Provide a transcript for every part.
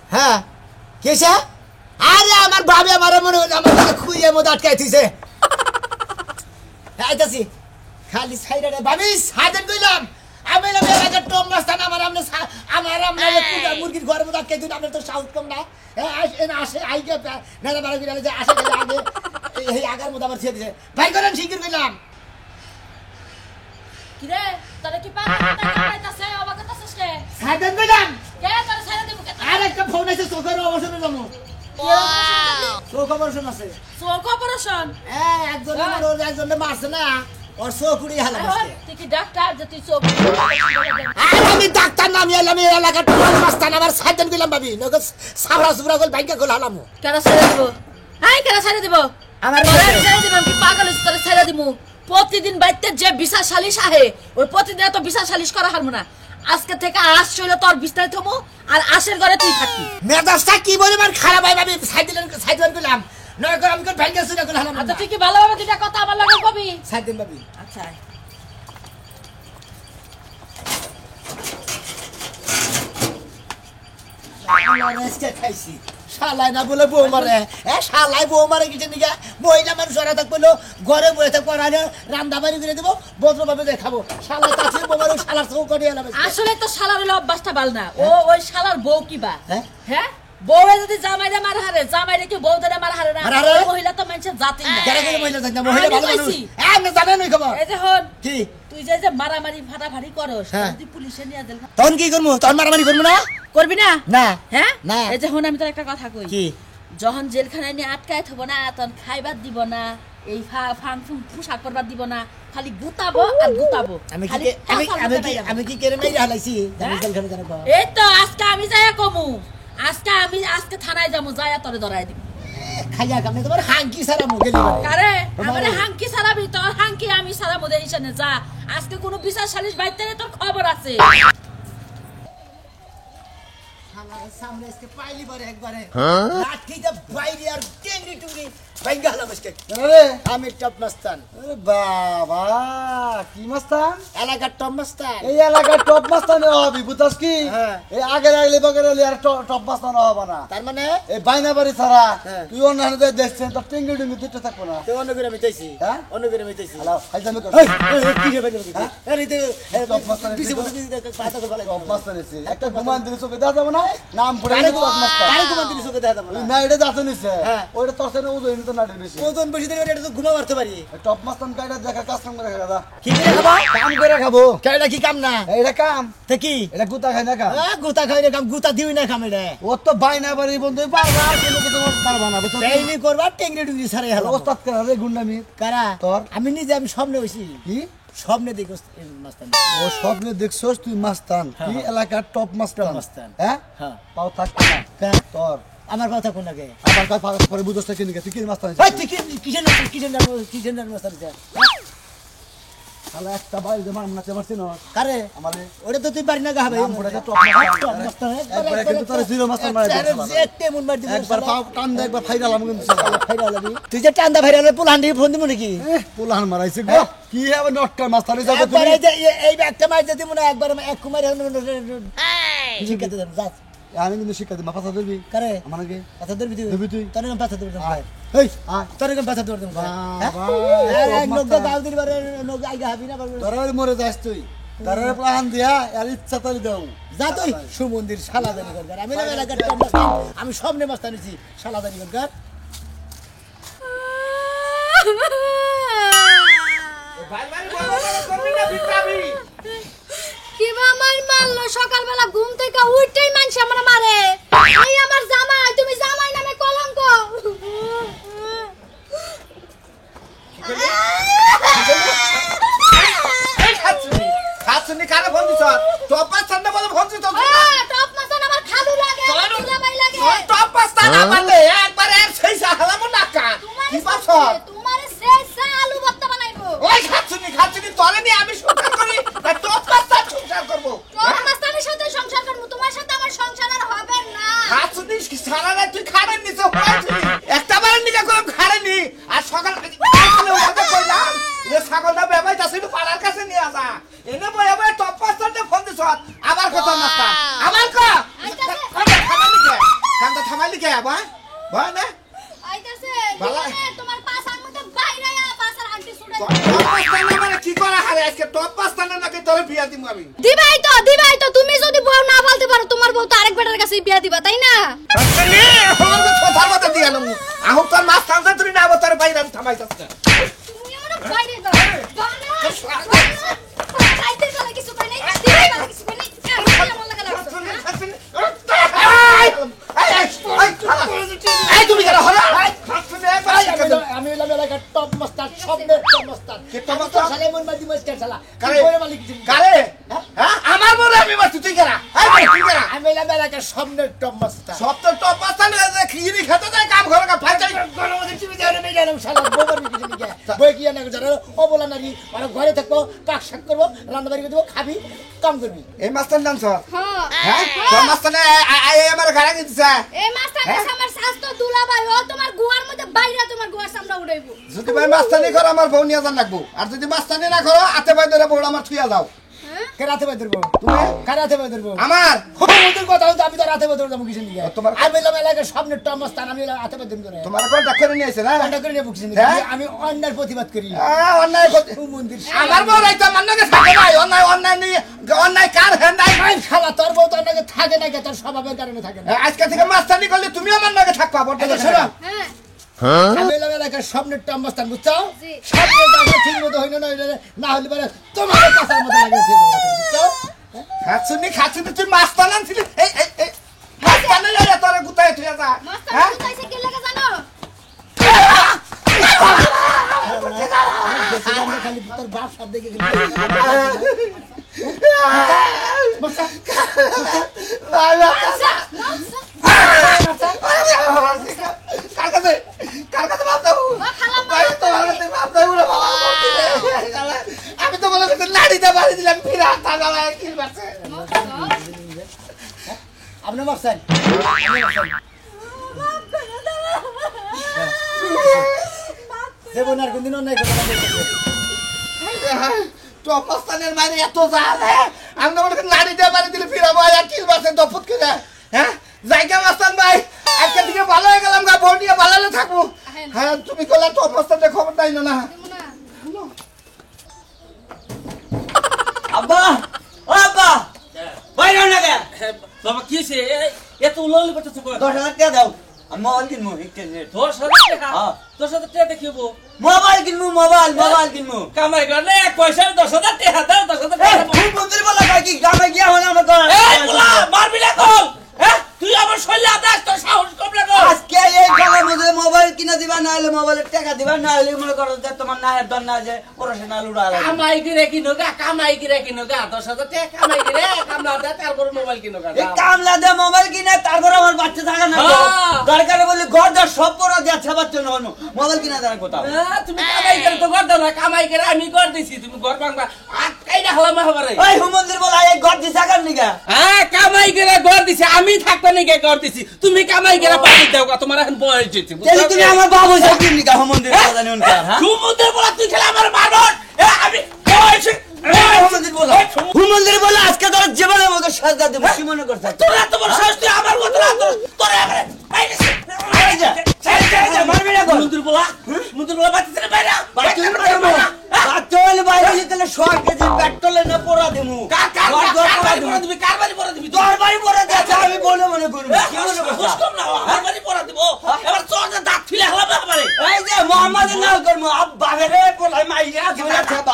হ্যাঁ কেসা আরে আমার বাবে আমার মনে হয় আমার খুইয়ে মত আটকাই দিছে আইতাছি খালি সাইডে ভাবি সাইডে কইলাম আমি না মেলাকে টম মাস্তান আমার আমরা মুরগির ঘরের মত আটকাই দিন আমরা তো সাউথ কম না আসে আইকে নেড়া বাড়া গিয়ে যে আসে গেলে আগে এই আগার মত আমার ছেড়ে দিছে ভাই করেন শিগগির কইলাম কি রে তোরা কি পাস পাইতাছে অবাক করতেছিস কে সাইডে কইলাম কে তোরা সাইডে দিব কে আর একটা ফোন আছে চোখের অবসরে যাবো চোখ অপারেশন আছে চোখ অপারেশন একজনে মারছে না ওর চোখ উড়িয়ে হালা তুই কি ডাক্তার যে তুই চোখ আমি ডাক্তার নামি এলাম এই এলাকার মাস্তান আমার সাইডেন দিলাম ভাবি নগদ সাবরা সুবরা গল বাইকে গল হালাম কেডা ছেড়ে দিব হাই কেডা ছেড়ে দিব আমার ছেড়ে দিব কি পাগল হইছিস তোরা ছেড়ে দিমু প্রতিদিন বাইতে যে বিচার সালিশ আহে ওই প্রতিদিন তো বিচার সালিশ করা হারমু না আজকে থেকে আস চলে তোর বিস্তারিত হমু আর আশের ঘরে তুই থাকবি মেজাজটা কি পরিমাণ খারাপ হয় ভাবি সাইডেন কইলাম নয় করে আমি কোন ভাইকে সুরা গল হালাম আচ্ছা তুই কি ভালোভাবে দুইটা কথা আমার লগে কবি সাইডেন ভাবি আচ্ছা আজকে খাইছি শালাই না বলে বউ মারে শালাই বউ মারে কিছু নিগা মহিলা মানুষ ওরা থাক বললো ঘরে বসে থাকবো রান্না বাড়ি করে দেবো ভদ্রভাবে দেখাবো শালাই তাছে বউ মারে শালার চৌ করে এলাম আসলে তো শালার হলো অভ্যাসটা ভালো না ও ওই শালার বউ কি বা হ্যাঁ বউয়ে যদি জামাইরে মার হারে জামাইরে কি বউ ধরে মার হারে না মহিলা তো মানুষের জাতি না কেন করে মহিলা জাতি না মহিলা ভালো মানুষ আমি জানেন ওই খবর এই যে হন কি তুই যে মারামারি ফাটাফাটি করস যদি পুলিশে নিয়ে দেন তখন কি করবো তখন মারামারি করবো না করবি না না হ্যাঁ না এই যে হন আমি তোর একটা কথা কই কি যখন জেলখানায় নিয়ে আটকায় থব না তখন খাইবার দিব না এই ফাং ফুং পোশাক করবার দিব না খালি গুতাবো আর গুতাবো আমি কি কেড়ে মেরে হালাইছি জেলখানে জানাবো এই তো আজকে আমি যাইয়া কমু আজকে থানায় যাবো যাইয়া তোরে ধরাই দিব খাইয়া কামনে তোমার হাঙ্কি সারা মুগে দিবা কারে আমারে হাঙ্কি সারাবি তোর হাঙ্কি আমি সারাবো দেইছনে যা আজকে কোনো বিচার সালিশ বাইতে তোর খবর আছে আমার সামনে আজকে পাইলি বারে একবারে লাঠিটা বাইরে আর টেঙ্গি টুঙ্গি ভাঙ্গা হলাম আজকে আরে আমি টপ মাস্তান আরে বাবা কি মাস্তান এলাকার টপ মাস্তান এই এলাকার টপ মাস্তান হবি বুঝছস কি হ্যাঁ। এই আগে লাগলে বগরে আর টপ মাস্তান হবে না তার মানে এই বাইনা বাড়ি ছাড়া হ্যাঁ। তুই অন্য হাতে দেখছেন তো টিঙ্গি ডিঙ্গি দিতে থাকবো না তুই অন্য করে মিটাইছি হ্যাঁ? অন্য করে মিটাইছি হ্যালো হাইজামি কর কি রে বাইরে হ্যাঁ? আরে তুই টপ মাস্তান পিছে বসে পাতা করে টপ মাস্তান এসে একটা ঘুমান দিলে চোখে দেখা যাবে না নাম পড়ে টপ মাস্তান আরে তোমার দিলি চোখে দেখা যাবে ওই না না এটা যাতে নিছে হ্যাঁ। ওইটা তোর সাথে ওজন তো না বেশি ওজন বেশি দিলে এটা তো ঘুমা মারতে পারি টপ মাস্তান কাইটা দেখা কাজ কাম করে খাওয়া কি করে খাবা কাম করে খাবো কেডা কি কাম না এটা কাম তে কি এটা গুতা খাই না কাম গুতা খাইলে কাম গুতা দিবি না কাম এটা ও তো বাইনা বাড়ি বন্ধু পারবা কিন্তু তোমার পারবা না বুঝছো ট্রেনিং করবা টেংরি টুঙ্গি সারে হলো ওস্তাদ করে রে গুন্ডামি কারা তোর? আমি নিজে আমি স্বপ্নে হইছি কি স্বপ্নে দেখো মাস্তান ও স্বপ্নে দেখছস তুই মাস্তান কি এলাকার টপ মাস্তান মাস্তান। হ্যাঁ হ্যাঁ পাও থাকবে না কা? তোর আমার কথা কোন লাগে আবার কাজ পাগল করে বুঝছস কি নিকে তুই কি মাস্তান ওই তুই কিসের মাস্তান শালা একটা বাইরে যে মারমু না তে মারছিস না কারে আমারে ওটা তো তুই পারি না গাবে নাম পড়ে টপ মাস্তান একবার কিন্তু তোর জিরো মাস্তান মারা একটা মন মার দিবি একবার পাও টান দে একবার ফাইরালাম কিন্তু ফাইরা লাগি তুই যে টান্দা ফাইরা হলে পুলান দিয়ে ফোন দিব নাকি পোলান মারাইছে গো কি হবে নটকা মাস্তানি যাবে একবার তুমি এই যে এই একটা মার যদি মনে একবার এক কুমার শিখাতে দেব যা আমি কিন্তু শিক্ষা দিই মাফা ধরবি কারে আমার আগে কথা ধরবি তুই ধরবি তুই তোর কোন কথা ধরবি আয় এই আয় তোর কোন কথা ধরবি এক লোক গাও দিন বারে লোক আইগা হাবি না তোর মরে যাস তুই তোর প্লান দিয়া আর ইচ্ছা তালি দাও যা তুই সুমন্দির সালাদানি করগার আমি না এলাকার আমি সামনে মাস্তা নিছি সালাদানি করগার কিবা আমার মারলো সকালবেলা ঘুম থেকে উঠতেই মানুষ আমার মারে এই আমার জামাই তুমি জামাই নামে কলঙ্ক খাচ্ছনি কারে ফোন দিছ টপ মাস্টার না বলে ফোন দিছ টপ মাসান আমার খালু লাগে জামাই লাগে টপ মাস্টার না বললে একবার এর সেই সালাম নাকা কি পাছ তোমার শেষ আলু ভর্তা বানাইবো ওই খাচ্ছনি তোরে নিয়ে আমি সংসার করি না টপ মাস্টার সংসার করব টপ মাসানের সাথে সংসার করব তোমার সাথে আমার সংসার আর হবে না খাচ্ছনি সারা রাত তুই খাড়েন নিছ একটা বারের নিকা কম খাড়েনি আর সকাল ওকে কইলাম যে ছাগলটা বেবাই যাচ্ছে পাড়ার কাছে নিয়ে আসা এনে বই আবার টপ মাস্টারকে ফোন দিছ আবার কথা মাস্টার আমার ক আইতাছে খাড়েনি কে আইলি কে ভাই ভাই না আইতাছে বালা। তোমার পাঁচ আঙ্গুতে বাইরে পাঁচার আন্টি ছুড়ে মানে কি করা হারে আজকে টপ পাস্তানা নাকি তোরে বিয়া দিমু আমি দিবাই তো তুমি যদি বউ না বলতে পারো তোমার বউ তো আরেক বেটার কাছে বিয়া দিবা তাই না পাস্তানি আমার তো কথার মতো দিয়া লমু আহু তোর মাছ থামতে তুই না তোর বাইরে আমি থামাইতাছ না তুমি আমার বাইরে দাও আইতে চলে কিছু কই নাই দিবাই বলে কিছু কই নাই আমার লাগা লাগছে এই তুমি কেন হলো আমি হইলাম এলাকার টপ মাস্টার স্বপ্নের টপ মাস্টার কে টপ মাস্টার? শালে মন মাঝি মাস্টার শালা কারে? করে মালিক তুমি। কারে হ্যাঁ আমার বলে আমি মাছ তুই কেন তুই কেন আমি হইলাম এলাকার স্বপ্নের টপ মাস্টার সব তো টপ পাস্তানা খিরি খেতে যায় কাম ঘরে কা ফাইটাই গণমতে টিভি দেওয়ার মেয়ে গেলাম শালা গোবর বিক্রি নিয়ে বই কি না জানো ও বলা নাকি মানে ঘরে থাকবো পাক শাক করবো রান্না বাড়ি করে দেবো খাবি কাম করবি এই মাস্টার নাম স্যার হ্যাঁ হ্যাঁ তোর মাস্টার আমার ঘরে দিছে এই মাস্টারটা আমার স্বাস্থ্য দুলাভাই ও তোমার গুয়ার মধ্যে বাইরে তোমার গুয়ার সামনে উড়াইবো যদি ভাই মাস্টানি করো আমার বউ নিয়ে যান লাগবো আর যদি মাস্টানি না করো আতে ভাই ধরে বউ আমার থুইয়া যাও হ্যাঁ কে রাতে বাই ধরবো তুমি কে রাতে বাই ধরবো আমার ওদের কথা হতো আমি তো রাতে বাই ধরবো কিছু নিয়ে তোমার- আমি হইলাম এলাকার স্বপ্নের টপ মাস্টার আমি হইলাম রাতে বাই ধরবো তোমার কন্টাক্ট করে নিয়েছে না ঠান্ডা করে নেবো কিছু হ্যাঁ? আমি অন্যায়ের প্রতিবাদ করি অন্যায় করতে- মন্দির আমার বউ রাইতে আমার নাকি থাকে নাই অন্যায় অন্যায় নিয়ে অন্যায় কার হ্যাঁ নাই শালা তোর বউ তো অন্যকে থাকে না কে তোর স্বভাবের কারণে থাকে না আজকে থেকে মাস্টানি করলে তুমি আমার নাকি থাকবা বড় আচ্ছা, শোনো হ্যাঁ আমি হইলাম এলাকার স্বপ্নের টপ মাস্টার বুঝছো জি। স্বপ্নের টাকা ঠিক মতো হইলো না হইলে না হলে পরে তোমার কাছার মতো লাগে বুঝছো খাচ্ছুনি তুই মাস্টার আনছিলি এই এই এই মাস্টানি লাগে তোরে গুতায় থুইয়া যা মাস্টার হ্যাঁ কোথায় কি লাগে জানো খালি তোর বাপ সব দেখে গেলি কার কাছে বাপ দাও খালাম ভাই তোমার কাছে বাপ দাও রে বাবা আমি তো বলে কাছে লাড়িতে বাড়ি দিলাম ফিরা তাগালা কি বাসে আপনার মাপছেন দেবন আর কোনদিন অন্যায় করবে না তো পাস্তানের মানে এত জাল হ্যাঁ আমি তো বলে লাড়িতে বাড়ি দিলে ফিরা ভাই আর কি বাসে দফুত করে হ্যাঁ জায়গা মাস্তান ভাই আজকে থেকে ভালো হয়ে গেলাম গা বোন নিয়ে ভালো হলে থাকবো হ্যাঁ তুমি কইলা তো পাস্তানের খবর নাই না আব্বা ও আব্বা বাইরে না গে বাবা কি হয়েছে এত উলাউলি করতেছো কই 10,000 টাকা দাও আমি মোবাইল কিনবো ইন্টারনেট 10,000 টাকা হ্যাঁ। 10,000 টাকা দেখিবো মোবাইল কিনবো মোবাইল কিনবো কামাই করলে এক পয়সা 10,000 টাকা দাও 10,000 টাকা দাও। তুই মন্দির বলা কয় কি গ্রামে গিয়া হলো আমার এই পোলা মারবি না কল হ্যাঁ তুই আমার শৈলে আদাস তো সাহস কম লাগো আজকে এই টাকার মধ্যে মোবাইল কিনে দিবা না হলে মোবাইলের টাকা দিবা না হলে মনে করো যে তোমার নায়ের দর না যে প্রফেশনাল উড়া লাগে কামাই করে কিনো গা 10,000 টাকা কামাই করে কামলা দে তারপর মোবাইল কিনো গা এই কামলা দে মোবাইল কিনে তারপর আমার বাচ্চা থাকা না হ্যাঁ। দরকার বলে ঘর দর সব পড়া যাচ্ছে বাচ্চা না মোবাইল কিনা দেওয়ার কথা তুমি কামাই করে তো ঘর দাও না কামাই করে আমি ঘর দিছি তুমি ঘর ভাঙবা কাইনা হলাম হবারে ওই হুমন্দির বলা এই ঘর দিছা কার নিগা হ্যাঁ কামাই করে ঘর দিছি আমি থাকতে নাকি ঘর দিছি তুমি কামাই করে পানি দাও গা, তোমার এখন বয়স হয়েছে তাহলে তুমি আমার বাবু সাকির নিগা হুমন্দির বলা জানি উনকার হ্যাঁ সমুদ্রের বলা তুই খেলে আমার মারণ আমি বয়স হুমন্দির বলা আজকে তোর জীবনের মতো সাজা দেব কি মনে করছ তোর এত বড় সাহস তুই আমার কথা না তোর এবারে মারবি না কোন সমুদ্র বলা বাচ্চা বাইরে বাচ্চা বাইরে যেতে 100 কেজি পেট্রোলে না পোড়া দেবো কার বাড়ি পড়া দিবি তোর বাড়ি পোড়া দিয়েছে আমি বলে মনে করবো কি মনে করছ কম না আমার বাড়ি পড়া দিব এবার তোর যে দাঁত ফিলে হলাম আমারে এই যে মোহাম্মদ নাল করব আব্বা রে বলাই মাইয়া ধরে ছাবা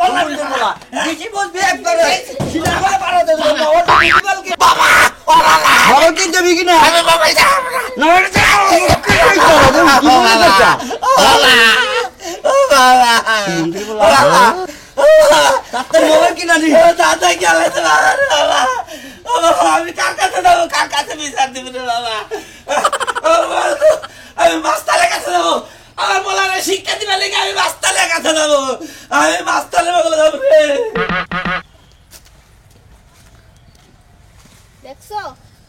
হুমন্দির বলা বেশি বলবি একবারে সিনা করে পারা দেব না ওর প্রিন্সিপাল কি বাবা ওরালা বড় কি দেবি কি না আমি বাবা যা না এটা কি মনে করছ তাতে মোবাইল কিনা নি দাদা গেলে তো বাবা আমি কার কাছে যাবো কার কাছে বিচার দিব রে বাবা আমি মাস্টারের কাছে যাবো আমার বলারে শিক্ষা দিবে লেগে আমি মাস্টারের কাছে যাবো আমি মাস্টারের বলে যাবো রে দেখছো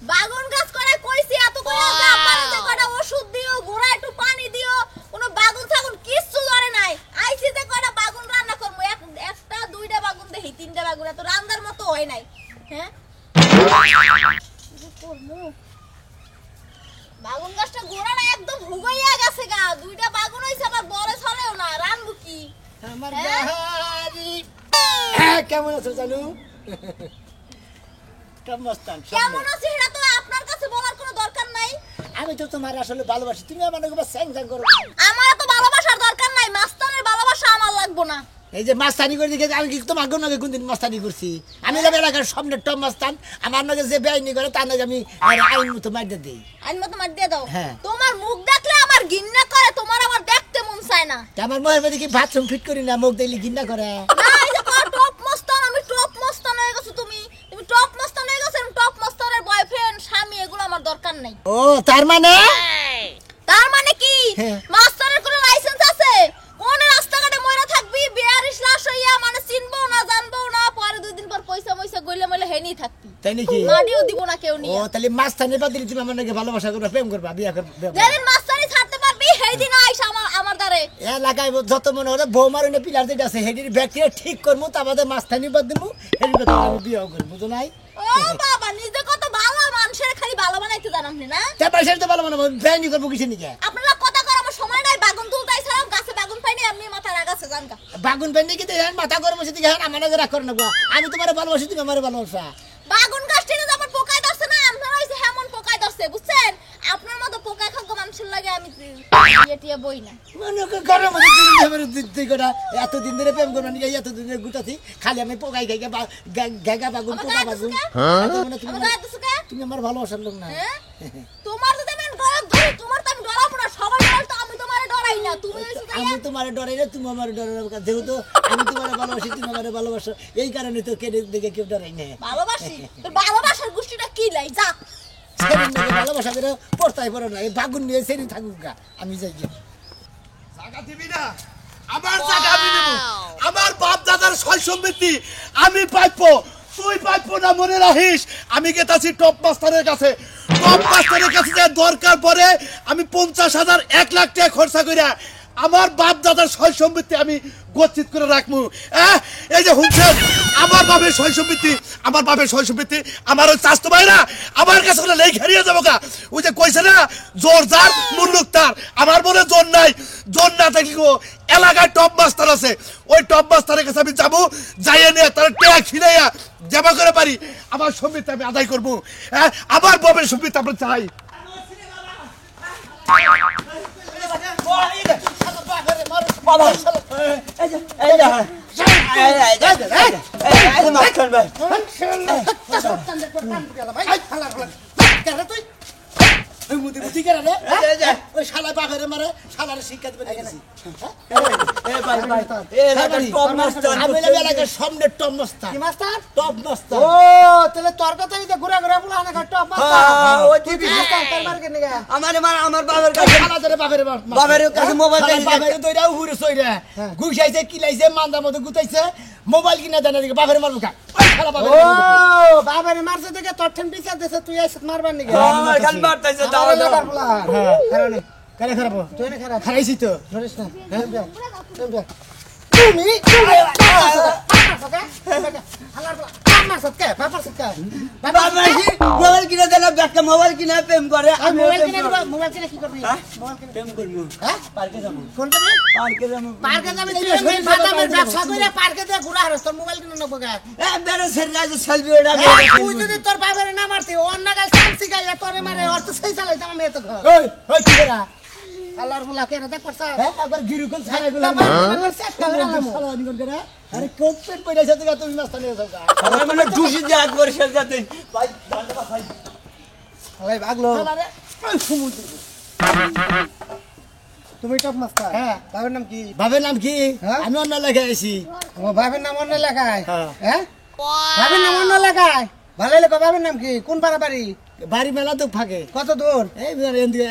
বাগুন গাছ করে কইছি এত করে আব্বারে কয়টা ওষুধ দিও গোড়া একটু পানি দিও কোনো বাগুন ছাগুন কিচ্ছু ধরে নাই আইছি যে কয়টা বাগুন রান্না করবো একটা দুইটা বাগুন দেখি তিনটা বাগুন এত রান্নার মতো হয় নাই হ্যাঁ কি করবো বাগুন গাছটা গোড়াটা একদম হুগাইয়া গেছে গা, দুইটা বাগুন হইছে আবার বড় ছলেও না, রানবো কি? আমার হ্যাঁ? বাহারি কেমন আছো জানু? টমস্তান কেমন আছে সেটা তো আপনার কাছে বলার কোনো দরকার নাই। আমি তো তোমার আসলে ভালোবাসি, তুমি আমার নাকি স্যাং স্যাং করো। আমার তো ভালোবাসার দরকার নাই, মাস্তানের ভালোবাসা আমার লাগবো না। এই যে মাস্তানি করে দেখে আমি কি তোমার নাকি কোনদিন মাস্তানি করছি? আমি যাবে এলাকার সামনে টপ মাস্তান, আমার নাকি যে বেআইনি করে তার নাকি আমি আইন মতো মাইরে দিই। আইন মতো মার দিয়ে দাও। হ্যাঁ। তোমার মুখ দেখলে আমার ঘৃণা করে, তোমার আমার দেখতে মন চায় না। তা আমার মনের মধ্যে কি বাথরুম ফিট করি না, মুখ দেখলে ঘৃণা করে। না, এই যে টপ মস্তান, আমি টপ মস্তান হয়ে গেছো তুমি টপ মস্তান হয়ে গেছো, টপ মস্তানের বয়ফ্রেন্ড স্বামী এগুলো আমার দরকার নাই। ও তার মানে তার মানে কি? হ্যাঁ। মাস্টারের কোনো লাইসেন্স আছে? কোন রাস্তাঘাটে মইরা থাকবি, বিয়ারিশ লাশ হইয়া, মানে চিনবো না জানবো না, পরে 2 দিন পর পয়সা মইসা গইলে মইলে হেনি থাকবি। তাই নাকি? মাটিও দিব না কেউ ও নিয়ে। তাহলে মাস্তানি বাদ দিলে তুমি আমার নাকি ভালোবাসা করবা, প্রেম করবা, বিয়ে করবা। যেদিন মাস্টারি ছাড়তে পারবি সেই দিন আইসা আমার দ্বারে। এলাকায় যত মনে হলে বৌমার এনে পিলার যেটা আছে হেডির ব্যাকটেরিয়া ঠিক করবো, তা আমাদের মাস্তানি বাদ দেবো, হেডির কথা আমি বিয়ে করবো, বুঝো নাই? ও বাবা, নিজে কত ভালো, মানুষের খালি ভালো বানাইতে জান আপনি না? তার পয়সা তো ভালো মানে বেআইনি করবো কিছু নিকে। আপনারা কথা কর, আমার সময় নাই। বাগুন তুলতাই ছাড়াম, গাছে বাগুন পাইনি, আপনি মাথা রাগাছে জানকা। বাগুন পেন কি দেখেন মাথা গরম বসে দেখেন আমার নাকি রাগ করে না গো। আমি তোমার ভালোবাসি, তুমি আমার ভালোবাসা। বাগুন গাছটিতে তো আমার পোকায় ধরছে না, আপনারা হইছে হেমন পোকায় ধরছে, বুঝছেন? আপনার মতো পোকায় খাদ্য মানুষের লাগে আমি টিয়া বই না। মানে গরম বসে আমার দুই কটা এতদিন ধরে প্রেম করবো নাকি, এতদিন ধরে গুটাছি খালি আমি পোকাই খাই ঘেগা বাগুন, আমার পোকা গায়ে বাগুন। দিছো কে? আমার গায়ে দিছো কে? তুমি আমার ভালোবাসার লোক না। হ্যাঁ? তোমার যদি আমি গলা ধরি, তোমার তো আমি ডরাবো না, সবাই ডরাই, তো আমি তোমারে ডরাই না। তুমি হইছো আমি গায়ে তোমার ডরাই না, তুমি আমার ডরাই না। যেহেতু আমি তোমার ভালোবাসি, তুমি আমার ভালোবাসো, এই কারণে তো কেটে দেখে কেউ ডরাই না। ভালোবাসি। তোর ভালোবাসার গোষ্ঠীটা কি লাই? যা। সেদিন নাকি ভালোবাসা করে পড়তাই পড়ো না, এই বাগুন নিয়ে সেদিন থাকুক গা, আমি যাই গিয়ে। জায়গা দিবি না, আমার জায়গা আমি দেব। আমার বাপ দাদার সয় সম্পত্তি আমি পাইবো, তুই পাইবো না, মনে রাখিস। আমি গেতাছি টপ মাস্টারের কাছে, টপ মাস্টারের কাছে যা দরকার পড়ে আমি 50,000 1 লাখ টাকা খরচা কইরা আমার বাপ দাদার সয় সম্পত্তি আমি গচ্ছিত করে রাখবো। এই যে শুনছেন, আমার বাপের সয় সম্পত্তি, আমার বাপের সয় সম্পত্তি আমার ওই চাস্তো ভাইরা আমার কাছে হলে লেই হারিয়ে যাবো গা। ওই যে কইছে না, জোর যার মুল্লুক তার, আমার মনে জোর নাই। জোর না থাকলেও এলাকায় টপ মাস্টার আছে, ওই টপ মাস্টারের কাছে আমি যাবো, যাইয়ে নিয়ে তার ট্যাগ খিলাইয়া জমা করে পারি আমার সম্পত্তি আমি আদায় করবো। আমার বাপের সম্পত্তি আমরা চাই। আমার বাবার কাছে ঘুষাইছে কিলাইছে মান্দার মতো গুতাইছে, মোবাইল কিনা জানা দিকে বাপের মারবো কা। বাবারে মারছে দেখে তোর ঠেন বিচার দিছে, তুই এসে মারবার নাকি? আমার খালি মারতাইছে, দাও দাও। কারণে কেন খারাপ তুই না খারাপ খারাইছি তো। ধরিস না। তুমি মোবাইল কিনে দেন, ব্যাগটা মোবাইল কিনে প্রেম করে। আমি মোবাইল কিনে দিবা, মোবাইল কিনে কি করবি? প্রেম করবো, হ্যাঁ? পার্কে যাবো, কোন করবি? পার্কে যাবো। পার্কে যাবি, তুই বাদামের ব্যবসা করে পার্কে দিয়ে ঘুরা হারস, তোর মোবাইল কিনে নেবো গা। বেড়ে ছেড়ে আছে সেলফি ওটা তুই যদি তোর বাবারে না মারতি, অন্য গাল চান্সি গাইয়া তোরে মারে, ওর তো সেই চালাইতাম আমি এত ঘর। ওই ওই কি করা আল্লাহর বুলা কে রে দেখ করছ? হ্যাঁ একবার গিরুকল ছাড়া গুলো আরে কোন পেট পয়সা থেকে তুমি মাস্টার নিয়ে যাও। আমার মানে দুষি দিয়ে হাত করে শেষ যাতে ভাই ভাই ভাই ভাগলো। তুমি টপ মাস্টার? হ্যাঁ। বাবার নাম কি? বাবার নাম কি? হ্যাঁ? আমি অন্য লেখা আছি। ও বাবার নাম অন্য লেখায়? হ্যাঁ। হ্যাঁ, বাবার নাম অন্য লেখায়? ভালো লেখো। বাবার নাম কি? কোন পাড়া বাড়ি? বাড়ি মেলা তো ফাঁকে, কত দূর? এই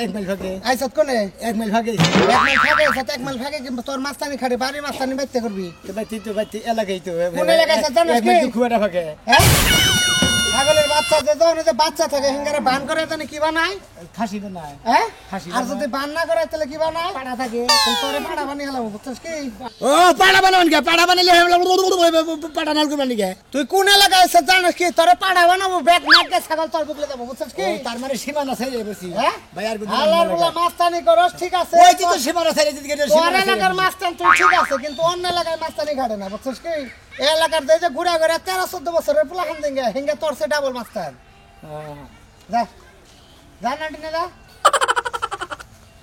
1 মাইল ফাঁকে। আইসত কোনে? 1 মাইল ফাঁকে। 1 মাইল ফাঁকে, সাথে 1 মাইল ফাঁকে কিন্তু তোর মাস্তানি খাড়ি, বাড়ি মাস্তানি বাইতে করবি। তো বাইতে এলাকায় তো কোন এলাকায় আছে জানিস কি? খুব একটা ফাঁকে। হ্যাঁ, ছাগলের বাচ্চা যে যখন যে বাচ্চা থাকে হিঙ্গারে বান করে জানি কি বানায় খাসি তো নাই হ্যাঁ খাসি আর যদি বান না করে তাহলে কি বানায় পাড়া থাকে তোরে পাড়া বানিয়ে গেলাম বুঝছিস কি ও পাড়া বানাবেন কে পাড়া বানাইলে পাড়া নাল করবেন কে তুই কোন এলাকায় এসে জানিস কি তোরে পাড়া বানাবো ব্যাগ নাকে ছাগল তোর বুকলে যাবো বুঝছিস কি তার মানে সীমানা ছেড়ে বসি হ্যাঁ ভাই আর আল্লাহর বলা মাস্তানি করস ঠিক আছে ওই তো সীমানা ছেড়ে দিতে গেলে তোর এলাকার মাস্তান তুই ঠিক আছে কিন্তু অন্য এলাকায় মাস্তানি ঘাটে না বুঝছিস কি এই এলাকার যে ঘুরা ঘুরা 13-14 বছরের পোলা খান দিঙ্গে হিঙ্গে তোর সে ডাবল মাস্তান যা যা নাটি না যা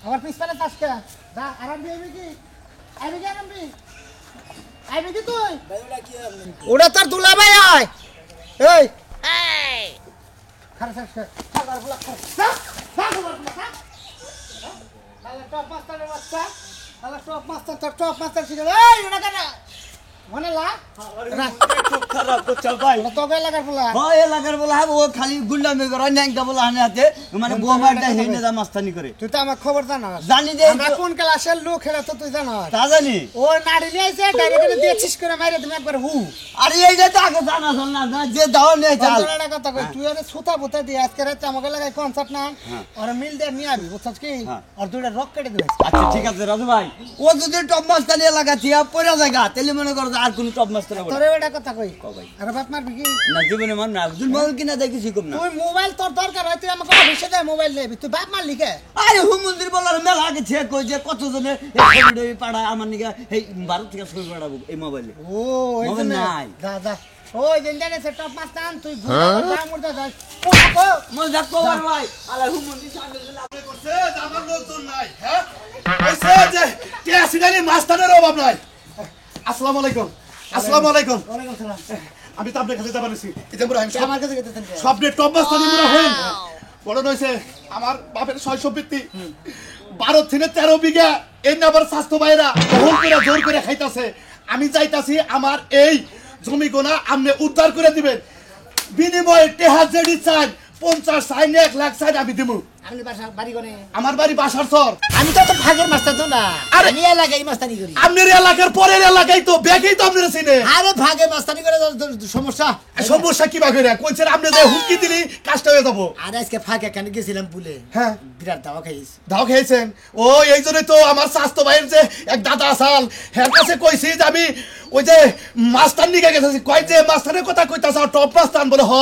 আমার পিছনে তাসকা যা আরাম দিয়ে আইবি কি আরাম দি আইবি কি তুই ওটা তোর দুলা ভাই আয় এই খারাপ খাবার বলা যা খাবার বলা আলা টপ মাস্টারের বাচ্চা আলা টপ মাস্টার তোর টপ মাস্টার শিখে এই ওটা কেন মনে লা খুব খারাপ করছে ভাই ওটা তোকে লাগার বলা হয় এলাকার বলা ও খালি গুন্ডামি করে ন্যাংটা বলা হানে হাতে মানে বোমারটা হেনে দা মাস্তানি করে তুই তো আমার খবর জানাস জানি যে আমরা কোন ক্লাসের লোক হেরা তো তুই জানাস তা জানি ও নাড়ি নিয়েছে ডাইরেক্ট দিয়েছিস করে মাইরে তুমি একবার হু আরে এইটা তো আগে জানা চল না যে দাও নিয়ে চাল অন্তরাটা কথা কই তুই আরে সুতা বুতা দিয়ে আজকে রাতে আমাকে লাগাই কনসার্ট না আর মিল দিয়ে নিয়ে আবি বুঝছস কি আর দুইটা রক কেটে দিবি আচ্ছা ঠিক আছে রাজু ভাই ও যদি টপ মাস্তানি এলাকা থিয়া পড়া জায়গা তাহলে মনে করো আর কোন টপ মাস্টার হবে তোরে ওটা কথা কই আরে বাপ মারবি কি না জীবনে মান না তুই মোবাইল কিনা দেখিস কম না তুই মোবাইল তোর দরকার হয় তুই আমাকে অফিসে দে মোবাইল নেবি তুই বাপ মারলি কে আরে হুমন্দির বলার মেলা আগে চেক কই যে কত জনে এই পাড়া আমার নিগা এই ভারত থেকে ছবি পাঠাবো এই মোবাইলে ও ওই মোবাইল জন্য নাই। যা যা ওই দিন জানে সে টপ মাস্টার তুই ঘুরে মুড়দা যাস ও মন যাকো ভাই আলা হুমন্দির সামনে আপনি করছে যে আমার লোকজন নাই হ্যাঁ কইছে যে কে আসিনানি মাস্টারের অভাব নাই আসসালামু আলাইকুম আসসালামু আলাইকুম ওয়ালাইকুম সালাম আমি তো আপনার কাছে যাবার নিছি এই যে মুরা আমার কাছে গেতেছেন কে স্বপ্নে টপ মাস্টারি মুরা হেন বড় নইছে আমার বাপের 600 সম্পত্তি 12 থেকে 13 বিঘা এই না আবার স্বাস্থ্য ভাইরা বহুল করে জোর করে খাইতাছে আমি চাইতাছি আমার এই জমি গোনা আপনি উদ্ধার করে দিবেন বিনিময়ে টেহা জেডি চাই 50 চাই 1 লাখ চাই আমি দিমু আপনি বাসা বাড়ি করে আমার বাড়ি বাসার সর আমি তো তো ভাগের মাস্টার তো না আরে- আমি এলাকায় মাস্তানি করি আপনার এলাকার পরের এলাকায় তো ব্যাগেই তো আপনারা চিনে আরে ভাগে মাস্তানি করে সমস্যা সমস্যা কি বাগেরা কইছেন আপনি যে হুমকি দিলি কাজটা হয়ে যাবো আর আজকে ফাঁকে কেন গেছিলাম ভুলে হ্যাঁ বিরাট দাওয়া খাইছি দাও খেয়েছেন ও এই জন্যই তো আমার স্বাস্থ্য ভাইয়ের যে এক দাদা আসাল হ্যাঁ কাছে কইছি যে আমি ওই যে মাস্টার নিকে গেছি কয় যে মাস্টারের কথা কইতাছ টপ মাস্টার বলে হ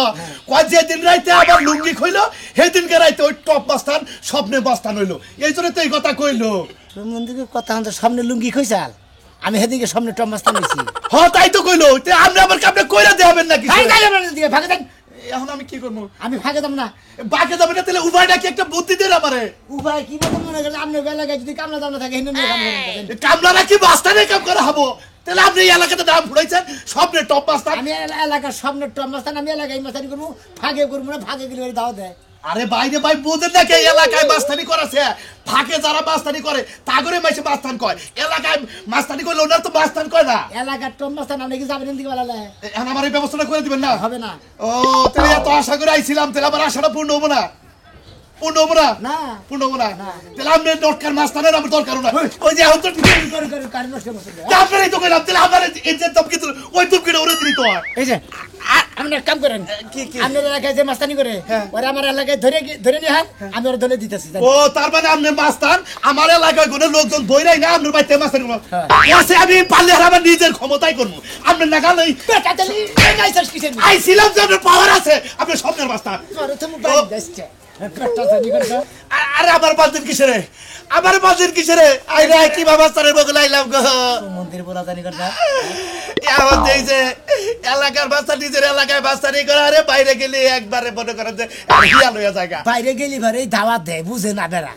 কয় যে দিন রাইতে আবার লুঙ্গি খইলো সেই দিনকে রাইতে ওই টপ মাস্টার স্বপ্নে মাস্টার হইলো এই জন্য তো এই কথা কইলো তোর মন্দিরের কথা আমাদের সামনে লুঙ্গি খইছাল আমি সেদিকে সামনে টপ মাস্টার নিছি হ তাই তো কইলো তে আপনি আবার কাপড়ে কইরা দেবেন নাকি ভাই যাই আমার দিকে ভাগে যান এখন আমি কি করবো আমি ভাগে যাব না বাকি যাবে না তাহলে উভয়টা কি একটা বুদ্ধি দেন আমারে উপায় কি বলতে মনে করেন আপনি এলাকায় যদি কামলা দামনা থাকে হিন্দু নিয়ে কাম করেন কামলারা কি বাস্তানে কাম করা হবো তাহলে আপনি এই এলাকাতে দাম ফুড়াইছেন স্বপ্নে টপ মাস্টার আমি এলাকার সামনে টপ মাস্টার আমি এলাকায় মাস্তানি করবো ভাগে করবো না ভাগে গেলে ওই দাওয়া দেয় আরে বাইরে ভাই বোঝেন না কে এলাকায় মাস্তানি করাছে ফাঁকে যারা মাস্তানি করে তা করে মাইসে মাস্তান কয় এলাকায় মাস্তানি করলে ওনার তো মাস্তান কয় না এলাকার টপ মাস্টার আপনি কি যাবেন দিকে বলা এখন আমার এই ব্যবস্থাটা করে দিবেন না হবে না ও তাহলে এত আশা করে আইছিলাম তাহলে আমার আশাটা পূর্ণ হবো না পূর্ণ হবো না না পূর্ণ হবো না তাহলে আপনি দরকার মাস্তানের আমার দরকারও না ওই যে এখন তো করে কারণ নষ্ট করছে আপনারই তো কইলাম তাহলে আমার এই যে তপকি ওই তপকিটা ওরে দিলি তো হয় এই যে আপনি এক কাম করেন আপনার এলাকায় যে মাস্তানি করে ওরা আমার এলাকায় ধরে নিয়ে হান আমি ওরা ধরে দিতেছি ও তার মানে আপনি মাস্তান আমার এলাকায় কোনো লোকজন বইরাই না আপনার বাড়িতে মাস্তানি করবো আছে আমি পারলে আর আমার নিজের ক্ষমতাই করবো আপনার নাগাল নেই আইছিলাম যে আপনার পাওয়ার আছে আপনি স্বপ্নের মাস্তান আরে আমার বালদিন কিসেরে আমার বালদিন কিসেরে আইরা কি বাবা স্যারের বগলে আইলাম গো মন্দির বলা জানি কথা আমার এই যে এলাকার বাস্তা নিজের এলাকায় বাস্তানি করে আরে বাইরে গেলে একবারে মনে করেন যে হিয়াল হয়ে জায়গা বাইরে গেলি ভারে দাওয়াত দেয় বুঝে না বেড়া